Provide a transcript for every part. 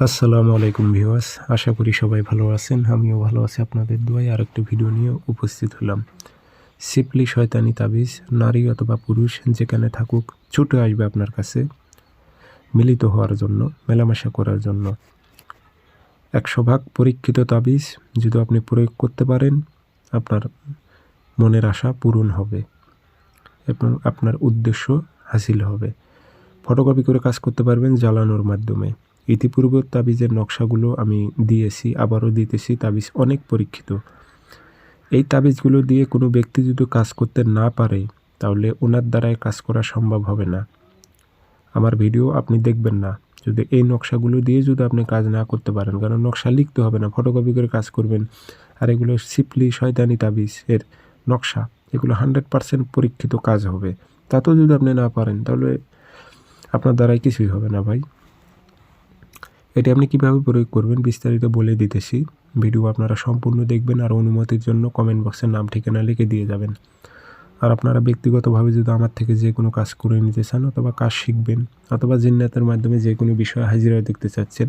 আসসালামু আলাইকুম ভিউয়ার্স, আশা করি সবাই ভালো আছেন। আমিও ভালো আছি আপনাদের দোয়ায়। আরেকটি ভিডিও নিয়ে উপস্থিত হলাম। সিপলি শয়তানি তাবিজ, নারী অথবা পুরুষ যেখানে থাকুক ছুটে আসবে আপনার কাছে মিলিত হওয়ার জন্য, মেলামেশা করার জন্য। 100% পরীক্ষিত তাবিজ, যদি আপনি প্রয়োগ করতে পারেন আপনার মনের আশা পূরণ হবে এবং আপনার উদ্দেশ্য হাসিল হবে। ফটোকপি করে কাজ করতে পারবেন জ্বালানোর মাধ্যমে। ইতিপূর্বে তাবিজের নকশাগুলো আমি দিয়েছি, আবারও দিতেছি। তাবিজ অনেক পরীক্ষিত। এই তাবিজগুলো দিয়ে কোনো ব্যক্তি যদি কাজ করতে না পারে তাহলে ওনার দ্বারাই কাজ করা সম্ভব হবে না। আমার ভিডিও আপনি দেখবেন না যদি এই নকশাগুলো দিয়ে যদি আপনি কাজ না করতে পারেন, কারণ নকশা লিখতে হবে না, ফটোকপি করে কাজ করবেন। আর এগুলো সিপলি শয়তানি তাবিজ এর নকশা, এগুলো 100% পরীক্ষিত কাজ হবে। তাতেও যদি আপনি না পারেন তাহলে আপনার দ্বারাই কিছুই হবে না ভাই। এটি আপনি কীভাবে প্রয়োগ করবেন বিস্তারিত বলে দিতেছি। ভিডিও আপনারা সম্পূর্ণ দেখবেন আর অনুমতির জন্য কমেন্ট বক্সে নাম ঠিকানা লিখে দিয়ে যাবেন। আর আপনারা ব্যক্তিগতভাবে যদি আমার থেকে যে কোনো কাজ করে নিতে চান অথবা কাজ শিখবেন অথবা জিন্নাতের মাধ্যমে যে কোনো বিষয়ে হাজিরা দেখতে চাচ্ছেন,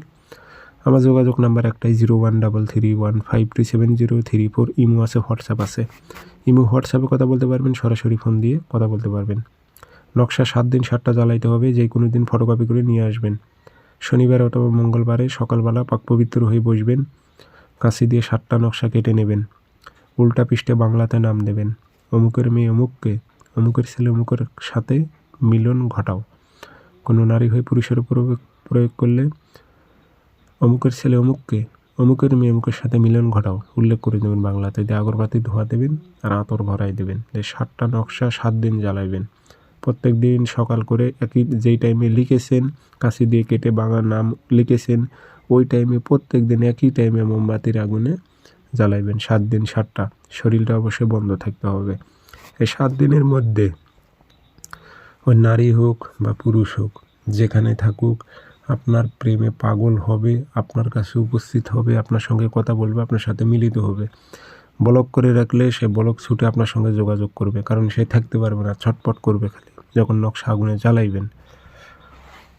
আমার যোগাযোগ নাম্বার একটাই 013315270334। ইমো আছে, হোয়াটসঅ্যাপ আছে। ইমো হোয়াটসঅ্যাপে কথা বলতে পারবেন, সরাসরি ফোন দিয়ে কথা বলতে পারবেন। নকশা 7 দিন 7টা জ্বালাইতে হবে, যে কোনো দিন ফটোকপি করে নিয়ে আসবেন। শনিবার অথবা মঙ্গলবারে সকালবেলা পাক পবিত্র হয়ে বসবেন, কাঁচি দিয়ে 7টা নকশা কেটে নেবেন। উল্টা পৃষ্ঠে বাংলাতে নাম দেবেন, অমুকের মেয়ে অমুককে, অমুকের ছেলে অমুকের সাথে মিলন ঘটাও। কোনো নারী হয়ে পুরুষের উপর প্রয়োগ করলে অমুকের ছেলে অমুককে, অমুকের মেয়ে অমুকের সাথে মিলন ঘটাও উল্লেখ করে দেবেন বাংলাতে, দিয়ে আগরবাতি ধোয়া দেবেন আর আতর ভরাই দেবেন। দিয়ে 7টা নকশা 7 দিন জ্বালাইবেন। প্রত্যেক দিন সকাল করে একই যেই টাইমে লিখেছেন, কাঁচি দিয়ে কেটে বাংলার নাম লিখেছেন, ওই টাইমে প্রত্যেক দিন একই টাইমে মোমবাতির আগুনে জ্বালাইবেন। 7 দিন 7টা। শরীরটা অবশ্যই বন্ধ থাকতে হবে। এই 7 দিনের মধ্যে ওই নারী হোক বা পুরুষ হোক যেখানে থাকুক আপনার প্রেমে পাগল হবে, আপনার কাছে উপস্থিত হবে, আপনার সঙ্গে কথা বলবে, আপনার সাথে মিলিত হবে। ব্লক করে রাখলে সে ব্লক ছুটে আপনার সঙ্গে যোগাযোগ করবে, কারণ সে থাকতে পারবে না, ছটপট করবে খালি যখন নকশা আগুনে জ্বালাইবেন।